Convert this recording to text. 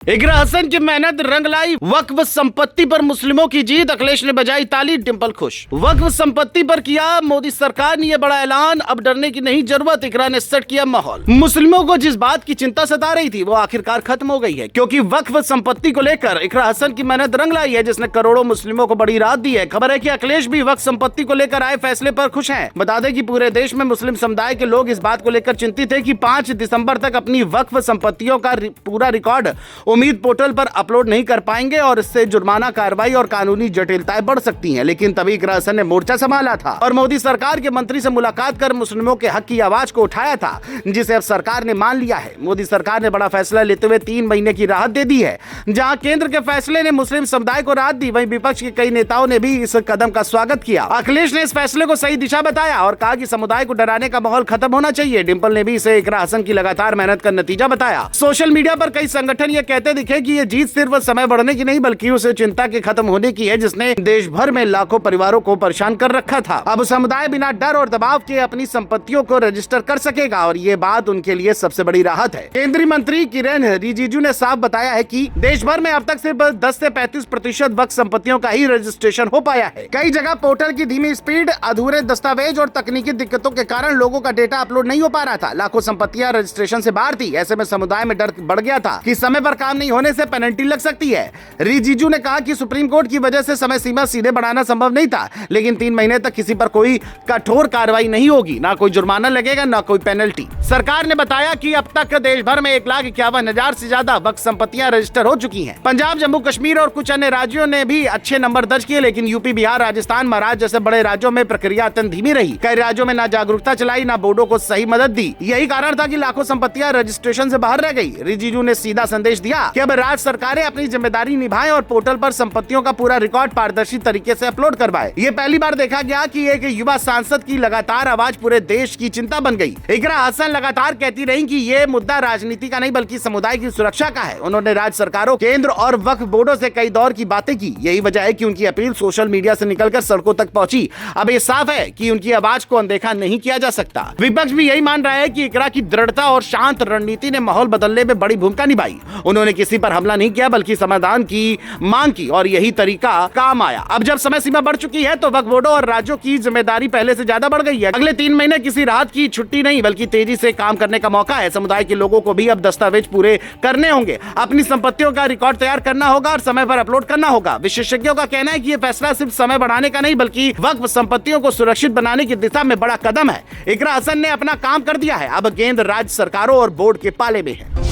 इकरा हसन की मेहनत रंग लाई, वक्फ संपत्ति पर मुस्लिमों की जीत, अखिलेश ने बजाई ताली, डिंपल खुश। वक्फ संपत्ति पर किया मोदी सरकार ने यह बड़ा ऐलान, अब डरने की नहीं जरूरत, इकरा ने सेट किया माहौल। मुस्लिमों को जिस बात की चिंता सता रही थी वो आखिरकार खत्म हो गई है, क्योंकि वक्फ संपत्ति को लेकर इकरा हसन की मेहनत रंग लाई है, जिसने करोड़ों मुस्लिमों को बड़ी राहत दी है। खबर है कि अखिलेश भी वक्फ संपत्ति को लेकर आए फैसले पर खुश हैं। बता दें कि पूरे देश में मुस्लिम समुदाय के लोग इस बात को लेकर चिंतित है कि 5 दिसंबर तक अपनी वक्फ संपत्तियों का पूरा रिकॉर्ड उम्मीद पोर्टल पर अपलोड नहीं कर पाएंगे और इससे जुर्माना कार्रवाई और कानूनी जटिलताएं बढ़ सकती हैं। लेकिन तभी इकरा हसन ने मोर्चा संभाला था और मोदी सरकार के मंत्री से मुलाकात कर मुस्लिमों के हक की आवाज को उठाया था, जिसे अब सरकार ने मान लिया है। मोदी सरकार ने बड़ा फैसला लेते हुए 3 महीने की राहत दे दी है। जहां केंद्र के फैसले ने मुस्लिम समुदाय को राहत दी, वहीं विपक्ष के कई नेताओं ने भी इस कदम का स्वागत किया। अखिलेश ने इस फैसले को सही दिशा बताया और कहा कि समुदाय को डराने का माहौल खत्म होना चाहिए। डिंपल ने भी इसे इकरा हसन की लगातार मेहनत का नतीजा बताया। सोशल मीडिया पर कई संगठन ये कहते दिखे कि ये जीत सिर्फ समय बढ़ने की नहीं बल्कि उसे चिंता के खत्म होने की है, जिसने देश भर में लाखों परिवारों को परेशान कर रखा था। अब समुदाय बिना डर और दबाव के अपनी संपत्तियों को रजिस्टर कर सकेगा और ये बात उनके लिए सबसे बड़ी राहत है। केंद्रीय मंत्री किरेन रिजिजू ने साफ बताया है कि देश भर में अब तक सिर्फ 10 से 35% वक्फ संपत्तियों का ही रजिस्ट्रेशन हो पाया है। कई जगह पोर्टल की धीमी स्पीड, अधूरे दस्तावेज और तकनीकी दिक्कतों के कारण लोगों का डेटा अपलोड नहीं हो पा रहा था। लाखों संपत्तियां रजिस्ट्रेशन से बाहर थी। ऐसे में समुदाय में डर बढ़ गया था कि समय पर काम नहीं होने से पेनल्टी लग सकती है। रिजिजू ने कहा कि सुप्रीम कोर्ट की वजह से समय सीमा सीधे बढ़ाना संभव नहीं था, लेकिन 3 महीने तक किसी पर कोई कठोर कार्रवाई नहीं होगी, ना कोई जुर्माना लगेगा, ना कोई पेनल्टी। सरकार ने बताया कि अब तक देश भर में 1,51,000 से ज्यादा वक्फ संपत्तियां रजिस्टर हो चुकी हैं। पंजाब, जम्मू कश्मीर और कुछ अन्य राज्यों ने भी अच्छे नंबर दर्ज किए, लेकिन यूपी, बिहार, राजस्थान, महाराष्ट्र जैसे बड़े राज्यों में प्रक्रिया अत्यंत धीमी रही। कई राज्यों में ना जागरूकता चलाई, ना बोर्डों को सही मदद दी। यही कारण था कि लाखों संपत्तियां रजिस्ट्रेशन से बाहर रह गई। रिजिजू ने सीधा संदेश दिया कि अब राज्य सरकारें अपनी जिम्मेदारी निभाएं और पोर्टल पर संपत्तियों का पूरा रिकॉर्ड पारदर्शी तरीके से अपलोड करवाएं। ये पहली बार देखा गया कि एक युवा सांसद की लगातार आवाज पूरे देश की चिंता बन गई। इकरा हसन लगातार कहती रही कि ये मुद्दा राजनीति का नहीं बल्कि समुदाय की सुरक्षा का है। उन्होंने राज्य सरकारों, केंद्र और वक्फ बोर्डों से कई दौर की बातें की। यही वजह है कि उनकी अपील सोशल मीडिया से निकलकर सड़कों तक पहुंची। अब ये साफ है कि उनकी आवाज को अनदेखा नहीं किया जा सकता। विपक्ष भी यही मान रहा है कि इकरा की दृढ़ता और शांत रणनीति ने माहौल बदलने में बड़ी भूमिका निभाई। उन्होंने किसी पर हमला नहीं किया बल्कि समाधान की मांग की और यही तरीका काम आया। अब जब समय सीमा बढ़ चुकी है तो वक्फ बोर्डों और राज्यों की जिम्मेदारी पहले से ज्यादा बढ़ गई है। अगले 3 महीने किसी राहत की छुट्टी नहीं बल्कि तेजी से काम करने का मौका है। समुदाय के लोगों को भी अब दस्तावेज पूरे करने होंगे, अपनी संपत्तियों का रिकॉर्ड तैयार करना होगा और समय पर अपलोड करना होगा। विशेषज्ञों का कहना है कि यह फैसला सिर्फ समय बढ़ाने का नहीं बल्कि वक्फ संपत्तियों को सुरक्षित बनाने की दिशा में बड़ा कदम है। इकरा हसन ने अपना काम कर दिया है। अब गेंद राज्य सरकारों और बोर्ड के पाले में है।